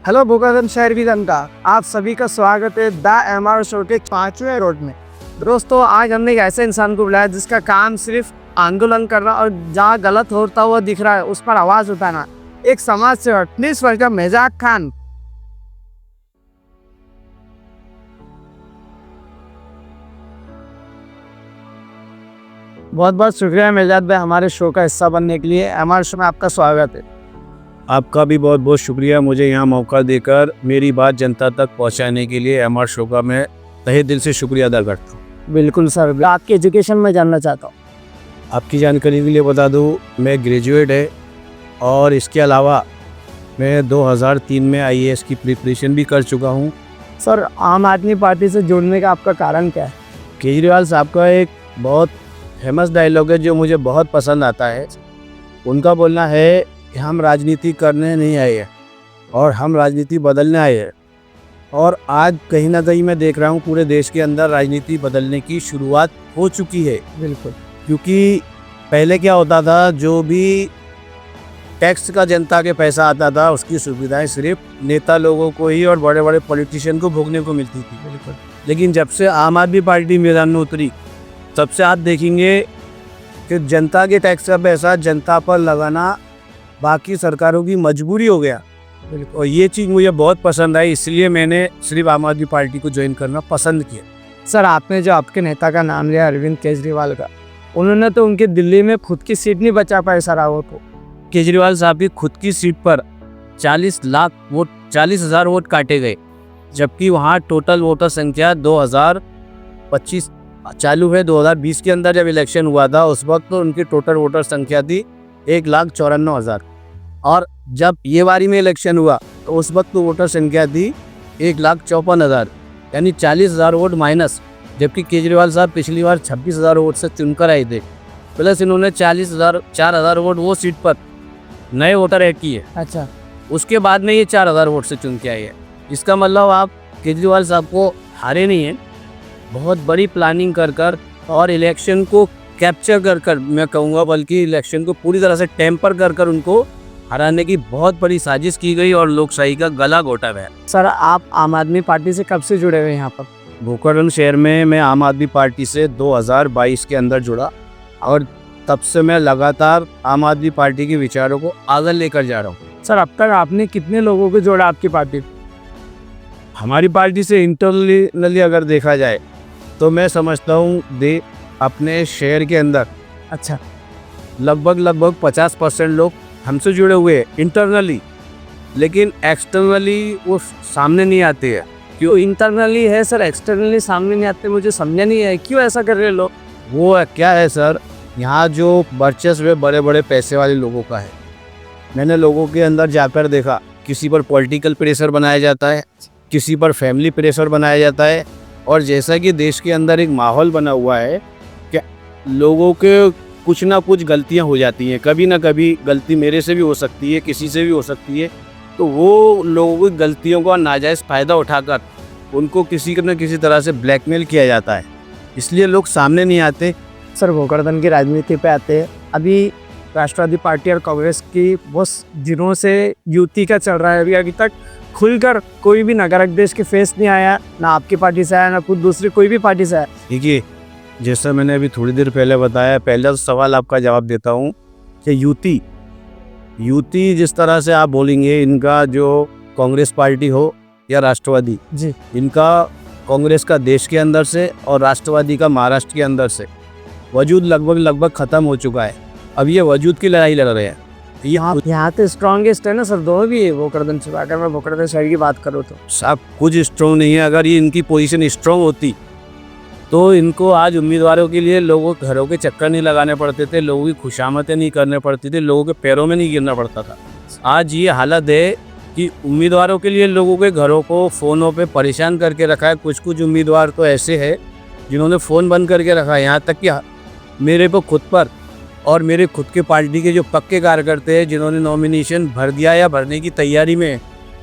Hello Bhokardan शहर की जनता, आप सभी का स्वागत है द एमआर शो के 5वें रोड में। दोस्तों, आज हमने एक ऐसे इंसान को बुलाया जिसका काम सिर्फ आंदोलन करना और जहाँ गलत होता हुआ दिख रहा है उस पर आवाज उठाना। एक समाज सेवक 19 वर्ष का मेजाज खान। बहुत बहुत शुक्रिया मेजाज भाई हमारे शो का हिस्सा बनने के लिए। एमआर शो में आपका स्वागत है। आपका भी बहुत बहुत शुक्रिया मुझे यहाँ मौका देकर मेरी बात जनता तक पहुँचाने के लिए। एमआर शो का मैं तहे दिल से शुक्रिया अदा करता हूँ। बिल्कुल सर, आपकी एजुकेशन में जानना चाहता हूँ। आपकी जानकारी के लिए बता दूँ, मैं ग्रेजुएट है और इसके अलावा मैं 2003 में आईएएस की प्रिपरेशन भी कर चुका हूँ। सर, आम आदमी पार्टी से जुड़ने का आपका कारण क्या है? केजरीवाल साहब का एक बहुत फेमस डायलॉग है जो मुझे बहुत पसंद आता है। उनका बोलना है कि हम राजनीति करने नहीं आए हैं और हम राजनीति बदलने आए हैं। और आज कहीं ना कहीं मैं देख रहा हूँ पूरे देश के अंदर राजनीति बदलने की शुरुआत हो चुकी है। बिल्कुल, क्योंकि पहले क्या होता था, जो भी टैक्स का जनता के पैसा आता था उसकी सुविधाएं सिर्फ नेता लोगों को ही और बड़े बड़े पॉलिटिशियन को भोगने को मिलती थी। बिल्कुल। लेकिन जब से आम आदमी पार्टी मैदान में उतरी तब से आप देखेंगे कि जनता के टैक्स का पैसा जनता पर लगाना बाकी सरकारों की मजबूरी हो गया। और ये चीज़ मुझे बहुत पसंद आई, इसलिए मैंने सिर्फ आम आदमी पार्टी को ज्वाइन करना पसंद किया। सर, आपने जो आपके नेता का नाम लिया अरविंद केजरीवाल का, उन्होंने तो उनकी दिल्ली में खुद की सीट नहीं बचा पाए सर। वो तो केजरीवाल साहब की खुद की सीट पर 40,000 वोट काटे गए, जबकि वहाँ टोटल वोटर संख्या 2025 चालू है। 2020 के अंदर जब इलेक्शन हुआ था उस वक्त तो उनकी टोटल वोटर संख्या थी 1,54,000 और जब ये बारी में इलेक्शन हुआ तो उस वक्त तो वोटर संख्या थी 1,54,000, यानी 40,000 वोट माइनस। जबकि केजरीवाल साहब पिछली बार 26,000 वोट से चुनकर आए थे, प्लस इन्होंने 4,000 वोट वो सीट पर नए वोटर ऐड किए। अच्छा, उसके बाद में ये 4,000 वोट से चुन के आए हैं। इसका मतलब आप केजरीवाल साहब को हारे नहीं हैं, बहुत बड़ी प्लानिंग कर और इलेक्शन को कैप्चर कर मैं कहूँगा, बल्कि इलेक्शन को पूरी तरह से टेम्पर कर उनको हराने की बहुत बड़ी साजिश की गई और लोकशाही का गला घोटा गया। सर, आप आम आदमी पार्टी से कब से जुड़े हुए हैं यहाँ पर? भोकरदन शहर में मैं आम आदमी पार्टी से 2022 के अंदर जुड़ा और तब से मैं लगातार आम आदमी पार्टी के विचारों को आगे लेकर जा रहा हूँ। सर, अब तक आपने कितने लोगों को जोड़ा आपकी पार्टी? हमारी पार्टी से इंटरनली अगर देखा जाए तो मैं समझता हूँ अपने शहर के अंदर अच्छा, लगभग 50% लोग हमसे जुड़े हुए हैं इंटरनली, लेकिन एक्सटर्नली वो सामने नहीं आते हैं। क्यों इंटरनली है सर, एक्सटर्नली सामने नहीं आते? मुझे समझा नहीं है क्यों ऐसा कर रहे लोग। वो क्या है सर, यहाँ जो वर्चस्व है बड़े बड़े पैसे वाले लोगों का है। मैंने लोगों के अंदर जाकर देखा, किसी पर पॉलिटिकल प्रेशर बनाया जाता है, किसी पर फैमिली प्रेशर बनाया जाता है। और जैसा कि देश के अंदर एक माहौल बना हुआ है कि लोगों के कुछ ना कुछ गलतियां हो जाती हैं, कभी ना कभी गलती मेरे से भी हो सकती है, किसी से भी हो सकती है, तो वो लोगों की गलतियों का नाजायज़ फ़ायदा उठाकर उनको किसी न किसी तरह से ब्लैकमेल किया जाता है, इसलिए लोग सामने नहीं आते। सर, भोकरदन की राजनीति पे आते हैं। अभी राष्ट्रवादी पार्टी और कांग्रेस की बहुत दिनों से युति का चल रहा है। अभी तक खुलकर कोई भी नगर अध्यक्ष के फेस नहीं आया, ना आपकी पार्टी से आया, ना खुद दूसरी कोई भी पार्टी से आया। देखिए, जैसा मैंने अभी थोड़ी देर पहले बताया, पहला सवाल आपका जवाब देता हूँ कि युति जिस तरह से आप बोलेंगे, इनका जो कांग्रेस पार्टी हो या राष्ट्रवादी जी, इनका कांग्रेस का देश के अंदर से और राष्ट्रवादी का महाराष्ट्र के अंदर से वजूद लगभग ख़त्म हो चुका है। अब ये वजूद की लड़ाई लड़ रहे हैं। यहाँ तो स्ट्रॉन्गेस्ट है ना सर, दोनों भी है भोकरदन से। अगर मैं भोकरदन शहर की बात करूँ तो सब कुछ स्ट्रॉन्ग नहीं है। अगर ये इनकी पोजीशन स्ट्रॉन्ग होती तो इनको आज उम्मीदवारों के लिए लोगों के घरों के चक्कर नहीं लगाने पड़ते थे, लोगों की खुशामतें नहीं करने पड़ती थी, लोगों के पैरों में नहीं गिरना पड़ता था। आज ये हालत है कि उम्मीदवारों के लिए लोगों के घरों को फ़ोनों पे परेशान करके रखा है। कुछ उम्मीदवार तो ऐसे हैं जिन्होंने फ़ोन बंद करके रखा है, यहाँ तक कि मेरे को खुद पर और मेरे खुद के पार्टी के जो पक्के कार्यकर्ते हैं जिन्होंने नॉमिनेशन भर दिया या भरने की तैयारी में,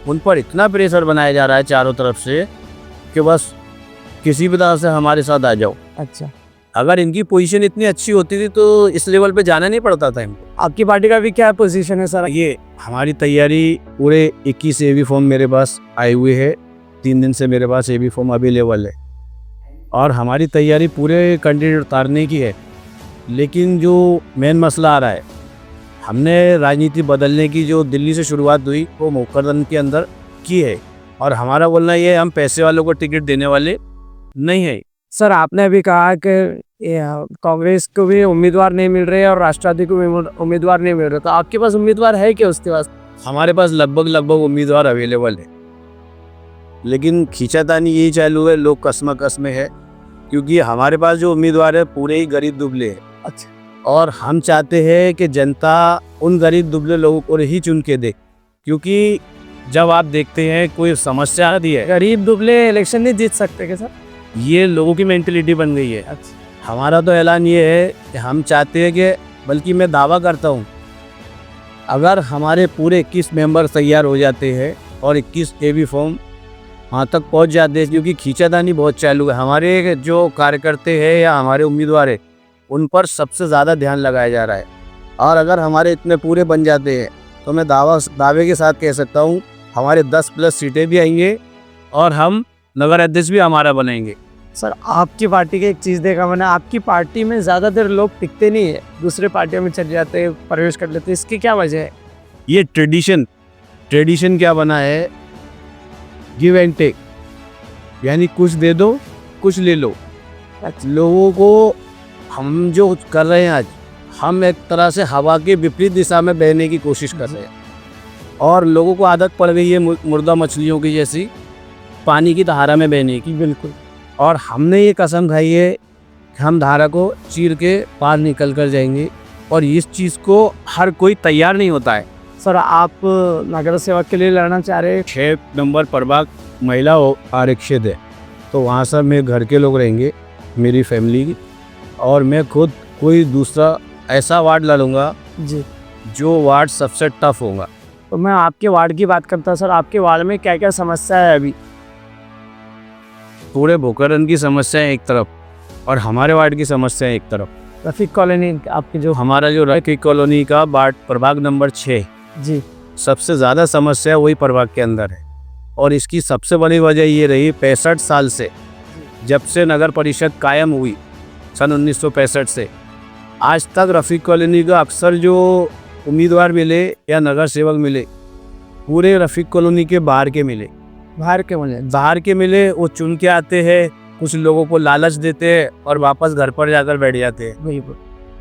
उन पर इतना प्रेशर बनाया जा रहा है चारों तरफ से कि बस किसी भी तरह से हमारे साथ आ जाओ। अच्छा, अगर इनकी पोजीशन इतनी अच्छी होती थी तो इस लेवल पे जाना नहीं पड़ता था इनको। आपकी पार्टी का भी क्या पोजीशन है सर? ये हमारी तैयारी पूरे 21 एबी फॉर्म मेरे पास आए हुए है। 3 दिन से मेरे पास एबी फॉर्म अवेलेबल है और हमारी तैयारी पूरे कैंडिडेट उतारने की है। लेकिन जो मेन मसला आ रहा है, हमने राजनीति बदलने की जो दिल्ली से शुरुआत हुई वो मुकर्रम के अंदर की है और हमारा बोलना ये है, हम पैसे वालों को टिकट देने वाले नहीं है। सर आपने अभी कहा कि कांग्रेस को भी उम्मीदवार नहीं मिल रहे और राष्ट्रवादी को भी उम्मीदवार नहीं मिल रहे, तो आपके पास उम्मीदवार है क्या उसके पास? हमारे पास लगभग उम्मीदवार अवेलेबल है, लेकिन खींचातानी यही चालू है, लोग कसम में है, क्योंकि हमारे पास जो उम्मीदवार है पूरे ही गरीब दुबले हैं। अच्छा। और हम चाहते हैं कि जनता उन गरीब दुबले लोगों को ही चुन के दे, क्योंकि जब आप देखते हैं कोई समस्या आती है, गरीब दुबले इलेक्शन नहीं जीत सकते क्या सर? ये लोगों की मेंटलिटी बन गई है। अच्छा। हमारा तो ऐलान ये है कि हम चाहते हैं कि, बल्कि मैं दावा करता हूँ, अगर हमारे पूरे 21 मेंबर तैयार हो जाते हैं और 21 एबी फॉर्म वहाँ तक पहुँच जाते हैं, क्योंकि खींचातानी बहुत चालू है। हमारे जो कार्यकर्ते हैं या हमारे उम्मीदवार हैं उन पर सबसे ज़्यादा ध्यान लगाया जा रहा है, और अगर हमारे इतने पूरे बन जाते हैं तो मैं दावे के साथ कह सकता हूँ हमारे 10+ सीटें भी आएंगे और हम नगर अध्यक्ष भी हमारा बनेंगे। सर आपकी पार्टी की एक चीज़ देखा मैंने, आपकी पार्टी में ज़्यादातर लोग टिकते नहीं है, दूसरे पार्टियों में चले जाते हैं, प्रवेश कर लेते हैं, इसकी क्या वजह है? ये ट्रेडिशन क्या बना है, गिव एंड टेक, यानी कुछ दे दो कुछ ले लो। लोगों को हम जो कर रहे हैं आज, हम एक तरह से हवा के विपरीत दिशा में बहने की कोशिश कर रहे हैं और लोगों को आदत पड़ गई है मुर्दा मछलियों की जैसी पानी की धारा में बहने की। बिल्कुल। और हमने ये कसम खाई है कि हम धारा को चीर के पार निकल कर जाएंगे, और इस चीज़ को हर कोई तैयार नहीं होता है। सर आप नगर सेवक के लिए लड़ना चाह रहे हैं? 6 नंबर प्रभाग महिला आरक्षित है, तो वहाँ सब मेरे घर के लोग रहेंगे, मेरी फैमिली की, और मैं खुद कोई दूसरा ऐसा वार्ड लड़ूंगा जी, जो वार्ड सबसे टफ होगा। तो मैं आपके वार्ड की बात करता हूँ। सर आपके वार्ड में क्या क्या समस्या है अभी? पूरे भोकरन की समस्या है एक तरफ और हमारे वार्ड की समस्या है एक तरफ। रफीक कॉलोनी आपकी जो हमारा जो रफीक कॉलोनी का वार्ड प्रभाग नंबर 6 जी, सबसे ज़्यादा समस्या वही प्रभाग के अंदर है, और इसकी सबसे बड़ी वजह ये रही 65 साल से, जब से नगर परिषद कायम हुई सन 1965 से आज तक रफीक कॉलोनी का अक्सर जो उम्मीदवार मिले या नगर सेवक मिले, पूरे रफीक कॉलोनी के बाहर के मिले। बाहर के मिले, वो चुन के आते हैं, कुछ लोगों को लालच देते हैं और वापस घर पर जाकर बैठ जाते हैं। वही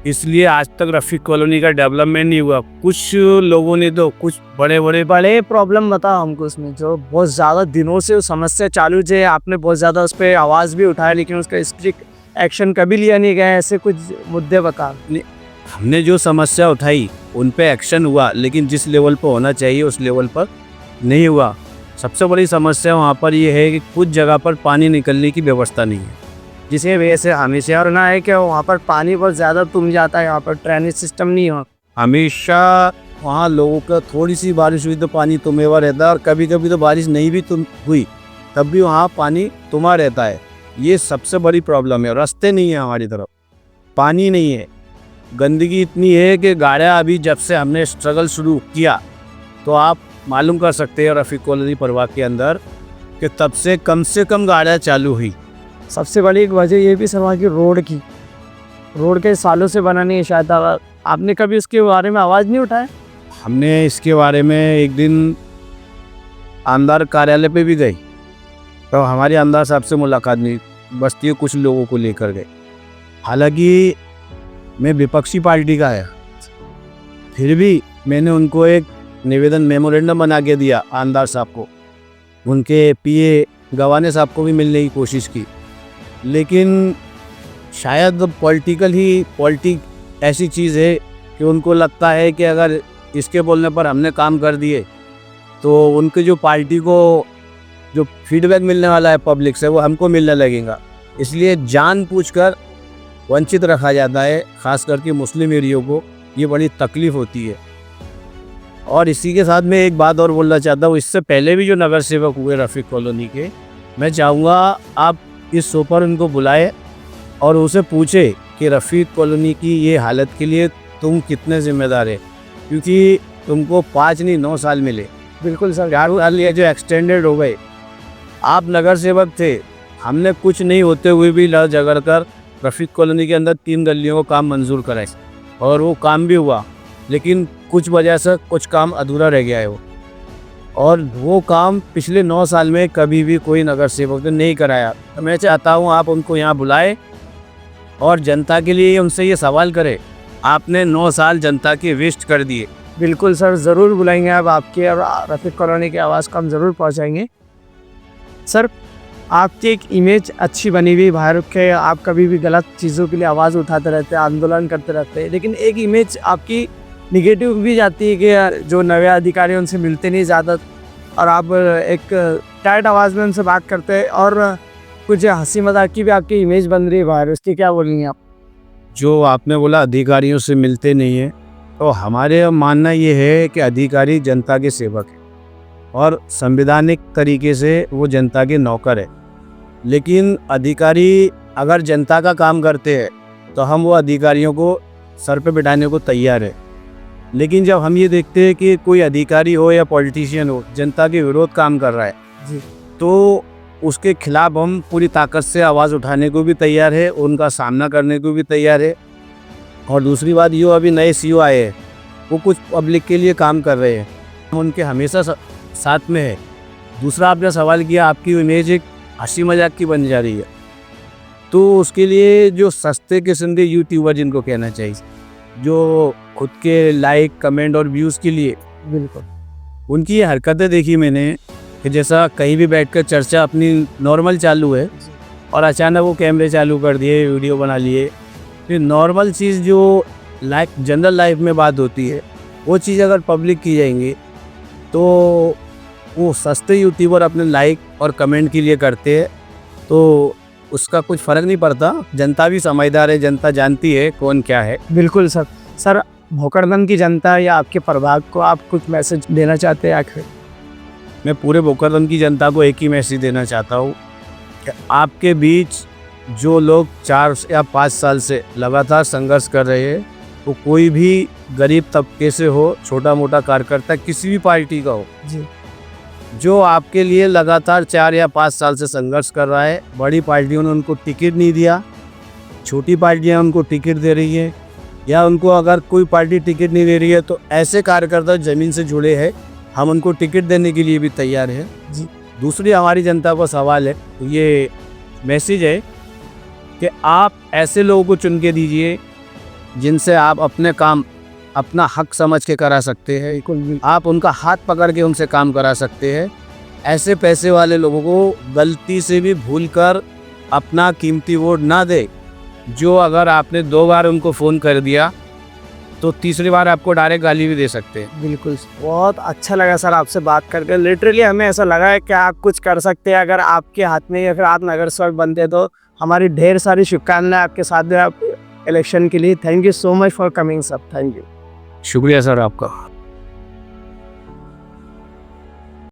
इसलिए आज तक रफीक कॉलोनी का डेवलपमेंट नहीं हुआ। कुछ लोगों ने तो कुछ बड़े प्रॉब्लम बताओ हमको उसमें, जो बहुत ज़्यादा दिनों से वो समस्या चालू है, आपने बहुत ज़्यादा उस पर आवाज़ भी उठाया लेकिन उसका स्ट्रिक्ट एक्शन कभी लिया नहीं गया, ऐसे कुछ मुद्दे बता। हमने जो समस्या उठाई उन पे एक्शन हुआ, लेकिन जिस लेवल पर होना चाहिए उस लेवल पर नहीं हुआ। सबसे बड़ी समस्या वहाँ पर ये है कि कुछ जगह पर पानी निकलने की व्यवस्था नहीं है, जिसकी वजह से हमेशा और ना है कि वहाँ पर पानी बहुत ज़्यादा तुम जाता है, यहाँ पर ड्रेनेज सिस्टम नहीं हो। हमेशा वहाँ लोगों का थोड़ी सी बारिश हुई तो पानी तुमे हुआ रहता है, और कभी कभी तो बारिश नहीं भी हुई तब भी वहाँ पानी तुमा रहता है। ये सबसे बड़ी प्रॉब्लम है। रास्ते नहीं है हमारी तरफ, पानी नहीं है, गंदगी इतनी है कि गाड़ियाँ, अभी जब से हमने स्ट्रगल शुरू किया तो आप मालूम कर सकते हैं रफीक कॉलोनी प्रभाग के अंदर कि तब से कम गाड़ियाँ चालू हुई। सबसे बड़ी एक वजह ये भी सर की रोड के सालों से बना नहीं है शायद। आपने कभी इसके बारे में आवाज़ नहीं उठाया? हमने इसके बारे में एक दिन आमदार कार्यालय पे भी गए, तो हमारे आमदार साहब से मुलाकात नहीं, बस्ती के कुछ लोगों को लेकर गए। हालांकि मैं विपक्षी पार्टी का है, फिर भी मैंने उनको एक निवेदन मेमोरेंडम बना के दिया आमदार साहब को। उनके पीए गवाने साहब को भी मिलने की कोशिश की, लेकिन शायद पॉलिटिक ऐसी चीज़ है कि उनको लगता है कि अगर इसके बोलने पर हमने काम कर दिए तो उनके जो पार्टी को जो फीडबैक मिलने वाला है पब्लिक से वो हमको मिलने लगेगा। इसलिए जानबूझकर वंचित रखा जाता है, ख़ास करके मुस्लिम एरियो को ये बड़ी तकलीफ़ होती है। और इसी के साथ मैं एक बात और बोलना चाहता हूँ, इससे पहले भी जो नगर सेवक हुए रफीक कॉलोनी के, मैं चाहूँगा आप इस शो पर उनको बुलाएं और उसे पूछे कि रफ़ीक कॉलोनी की ये हालत के लिए तुम कितने ज़िम्मेदार है, क्योंकि तुमको 5 नहीं 9 साल मिले। बिल्कुल सर। 4 साल ये जो एक्सटेंडेड हो गए। आप नगर सेवक थे, हमने कुछ नहीं होते हुए भी लड़ झगड़ कर रफ़ीक कॉलोनी के अंदर 3 गलियों को काम मंजूर कराए और वो काम भी हुआ, लेकिन कुछ वजह से कुछ काम अधूरा रह गया है और वो काम पिछले 9 साल में कभी भी कोई नगर सेवक ने नहीं कराया। तो मैं चाहता हूँ आप उनको यहाँ बुलाए और जनता के लिए उनसे ये सवाल करें, आपने 9 साल जनता के वेस्ट कर दिए। बिल्कुल सर, ज़रूर बुलाएंगे अब आपके और रफ़ीक कॉलोनी की आवाज़ को हम ज़रूर पहुंचाएंगे। सर, आपकी एक इमेज अच्छी बनी हुई बाहर के, आप कभी भी गलत चीज़ों के लिए आवाज़ उठाते रहते हैं, आंदोलन करते रहते हैं, लेकिन एक इमेज आपकी निगेटिव भी जाती है कि जो नए अधिकारी उनसे मिलते नहीं ज़्यादा और आप एक टाइट आवाज़ में उनसे बात करते हैं और कुछ हंसी मजाक की भी आपकी इमेज बन रही है बाहर, उसकी क्या बोलेंगे आप? जो आपने बोला अधिकारियों से मिलते नहीं हैं, तो हमारे मानना ये है कि अधिकारी जनता के सेवक है और संवैधानिक तरीके से वो जनता के नौकर है। लेकिन अधिकारी अगर जनता का काम करते हैं तो हम वो अधिकारियों को सर पे बिठाने को तैयार है। लेकिन जब हम ये देखते हैं कि कोई अधिकारी हो या पॉलिटिशियन हो जनता के विरोध काम कर रहा है जी, तो उसके खिलाफ हम पूरी ताकत से आवाज़ उठाने को भी तैयार है, उनका सामना करने को भी तैयार है। और दूसरी बात ये, अभी नए सीईओ आए हैं, वो कुछ पब्लिक के लिए काम कर रहे हैं, हम उनके हमेशा साथ में है। दूसरा, आपने सवाल किया आपकी इमेज एक हंसी मजाक की बन जा रही है, तो उसके लिए जो सस्ते किस्म के यूट्यूबर जिनको कहना चाहिए, जो खुद के लाइक कमेंट और व्यूज़ के लिए, बिल्कुल उनकी ये हरकतें देखी मैंने कि जैसा कहीं भी बैठकर चर्चा अपनी नॉर्मल चालू है और अचानक वो कैमरे चालू कर दिए, वीडियो बना लिए। फिर नॉर्मल चीज़ जो जनरल लाइफ में बात होती है, वो चीज़ अगर पब्लिक की जाएंगी तो वो सस्ते यूट्यूबर अपने लाइक और कमेंट के लिए करते हैं, तो उसका कुछ फ़र्क नहीं पड़ता। जनता भी समझदार है, जनता जानती है कौन क्या है। बिल्कुल सर। सर, भोकरदन की जनता या आपके प्रभाग को आप कुछ मैसेज देना चाहते हैं आखिर? मैं पूरे भोकरदन की जनता को एक ही मैसेज देना चाहता हूँ कि आपके बीच जो लोग 4 या 5 साल से लगातार संघर्ष कर रहे हैं, वो कोई भी गरीब तबके से हो, छोटा मोटा कार्यकर्ता किसी भी पार्टी का हो जी, जो आपके लिए लगातार 4 या 5 साल से संघर्ष कर रहा है, बड़ी पार्टियों ने उनको टिकट नहीं दिया, छोटी पार्टियां उनको टिकट दे रही है, या उनको अगर कोई पार्टी टिकट नहीं दे रही है तो ऐसे कार्यकर्ता ज़मीन से जुड़े हैं, हम उनको टिकट देने के लिए भी तैयार हैं। जी, दूसरी हमारी जनता को सवाल है, ये मैसेज है कि आप ऐसे लोगों को चुन के दीजिए जिनसे आप अपने काम अपना हक समझ के करा सकते हैं, बिल्कुल आप उनका हाथ पकड़ के उनसे काम करा सकते हैं। ऐसे पैसे वाले लोगों को गलती से भी भूलकर अपना कीमती वोट ना दे, जो अगर आपने 2 बार उनको फ़ोन कर दिया तो तीसरी बार आपको डायरेक्ट गाली भी दे सकते हैं। बिल्कुल। बहुत अच्छा लगा सर आपसे बात करके। लिटरली हमें ऐसा लगा है कि आप कुछ कर सकते हैं अगर आपके हाथ में या फिर आप नगर सेवक बनते तो। हमारी ढेर सारी शुभकामनाएं आपके साथ हैं आप इलेक्शन के लिए। Thank you so much for coming sir. Thank you. शुक्रिया सर आपका।